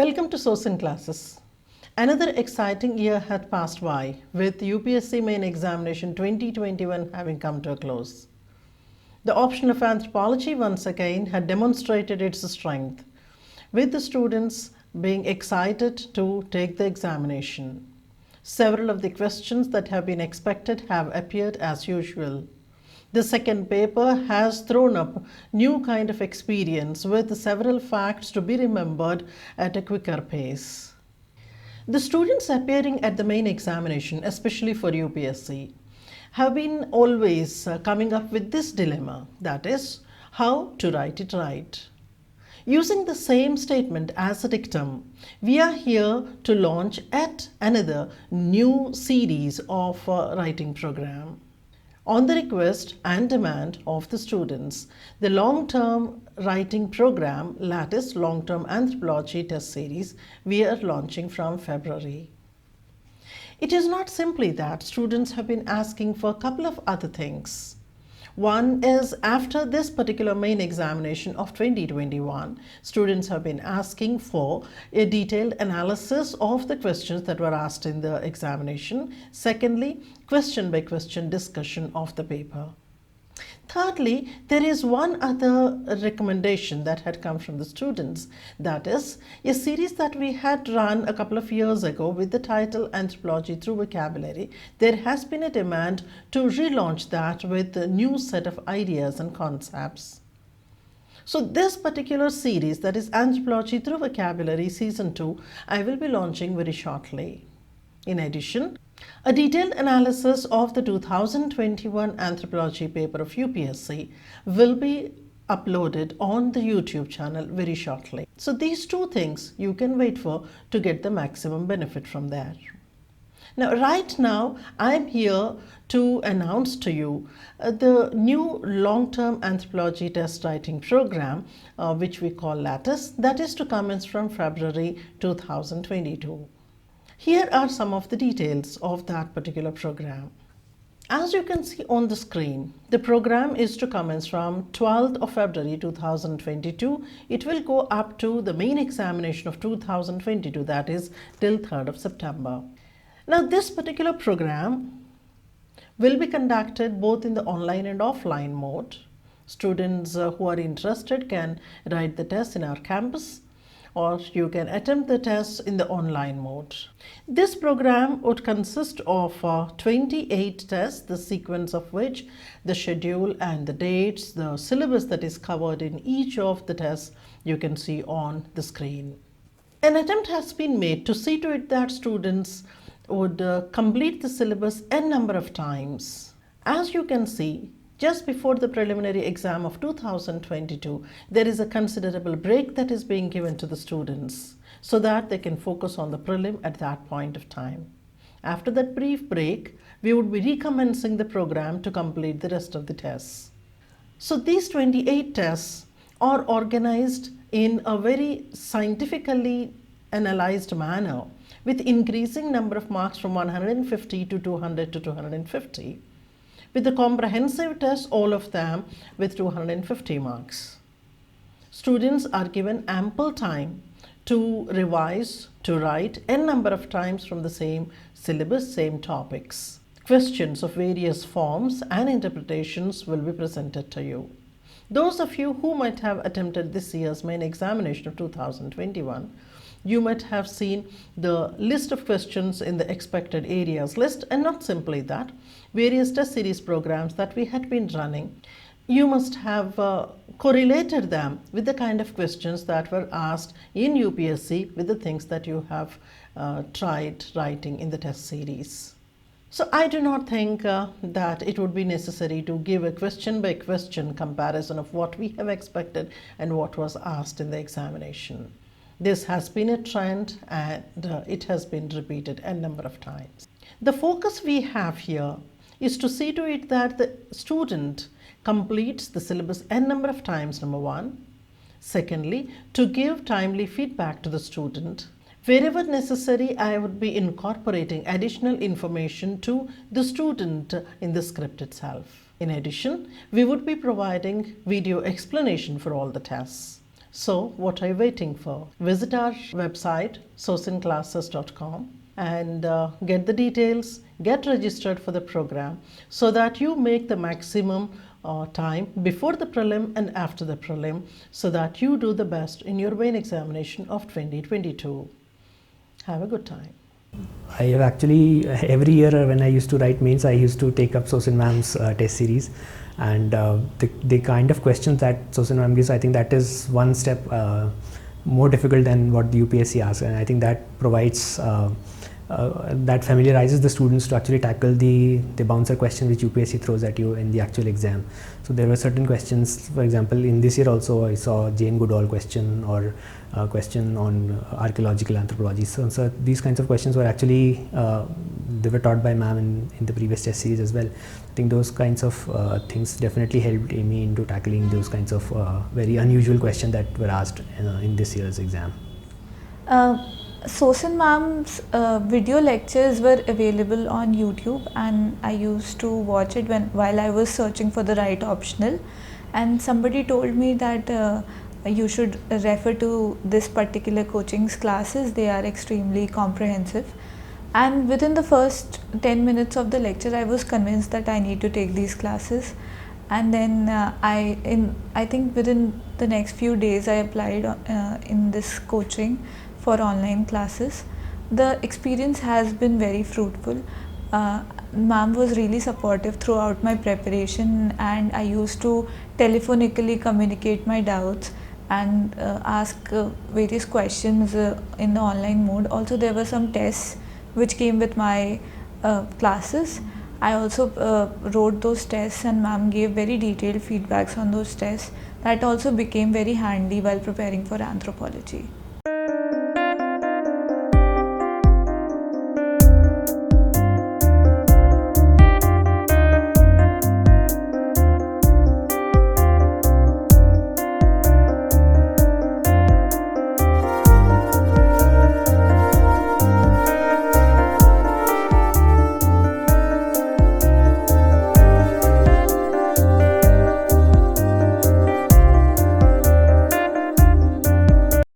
Welcome to Sosin classes. Another exciting year had passed by, with UPSC Main Examination 2021 having come to a close. The option of Anthropology once again had demonstrated its strength, with the students being excited to take the examination. Several of the questions that have been expected have appeared as usual. The second paper has thrown up new kind of experience with several facts to be remembered at a quicker pace. The students appearing at the main examination, especially for UPSC, have been always coming up with this dilemma, that is, how to write it right. Using the same statement as a dictum, we are here to launch yet another new series of writing program. On the request and demand of the students, the long-term writing program, that is long-term anthropology test series, we are launching from February. It is not simply that students have been asking for a couple of other things. One is, after this particular main examination of 2021, students have been asking for a detailed analysis of the questions that were asked in the examination. Secondly, question by question discussion of the paper. Thirdly, there is one other recommendation that had come from the students, that is a series that we had run a couple of years ago with the title Anthropology Through Vocabulary. There has been a demand to relaunch that with a new set of ideas and concepts. So this particular series, that is Anthropology Through Vocabulary Season 2, I will be launching very shortly. In addition, a detailed analysis of the 2021 anthropology paper of UPSC will be uploaded on the YouTube channel very shortly. So these two things you can wait for to get the maximum benefit from there. Now, right now, I'm here to announce to you the new long-term anthropology test writing program, which we call Lattice, that is to commence from February 2022. Here are some of the details of that particular program. As you can see on the screen, the program is to commence from 12th of February 2022. It will go up to the main examination of 2022, that is till 3rd of September. Now, this particular program will be conducted both in the online and offline mode. Students who are interested can write the test in our campus, or you can attempt the test in the online mode. This program would consist of 28 tests, the sequence of which, the schedule and the dates, the syllabus that is covered in each of the tests you can see on the screen. An attempt has been made to see to it that students would complete the syllabus n number of times. As you can see, just before the preliminary exam of 2022, there is a considerable break that is being given to the students so that they can focus on the prelim at that point of time. After that brief break, we would be recommencing the program to complete the rest of the tests. So these 28 tests are organized in a very scientifically analyzed manner with increasing number of marks from 150 to 200 to 250. With the comprehensive tests, all of them with 250 marks. Students are given ample time to revise, to write n number of times from the same syllabus, same topics. Questions of various forms and interpretations will be presented to you. Those of you who might have attempted this year's main examination of 2021, you might have seen the list of questions in the expected areas list, and not simply that, various test series programs that we had been running. You must have correlated them with the kind of questions that were asked in UPSC with the things that you have tried writing in the test series. So I do not think that it would be necessary to give a question by question comparison of what we have expected and what was asked in the examination. This has been a trend and it has been repeated a number of times. The focus we have here is to see to it that the student completes the syllabus n number of times, number one. Secondly, to give timely feedback to the student. Wherever necessary, I would be incorporating additional information to the student in the script itself. In addition, we would be providing video explanation for all the tests. So, what are you waiting for? Visit our website sosinclasses.com and get the details, get registered for the program so that you make the maximum time before the prelim and after the prelim so that you do the best in your main examination of 2022. Have a good time. I have actually, every year when I used to write mains, I used to take up Sosin ma'am's test series, and the kind of questions that Sosin ma'am gives, I think that is one step more difficult than what the UPSC asks, and I think that provides that familiarizes the students to actually tackle the bouncer question which UPSC throws at you in the actual exam. So there were certain questions, for example, in this year also I saw Jane Goodall question or a question on archaeological anthropology. So these kinds of questions were actually, they were taught by ma'am in the previous test series as well. I think those kinds of things definitely helped me into tackling those kinds of very unusual questions that were asked in this year's exam. Sosin ma'am's video lectures were available on YouTube, and I used to watch it while I was searching for the right optional, and somebody told me that you should refer to this particular coaching's classes. They are extremely comprehensive, and within the first 10 minutes of the lecture I was convinced that I need to take these classes. And then I think within the next few days I applied in this coaching for online classes. The experience has been very fruitful. Ma'am was really supportive throughout my preparation, and I used to telephonically communicate my doubts and ask various questions in the online mode. Also, there were some tests which came with my classes. I also wrote those tests, and ma'am gave very detailed feedbacks on those tests. That also became very handy while preparing for anthropology.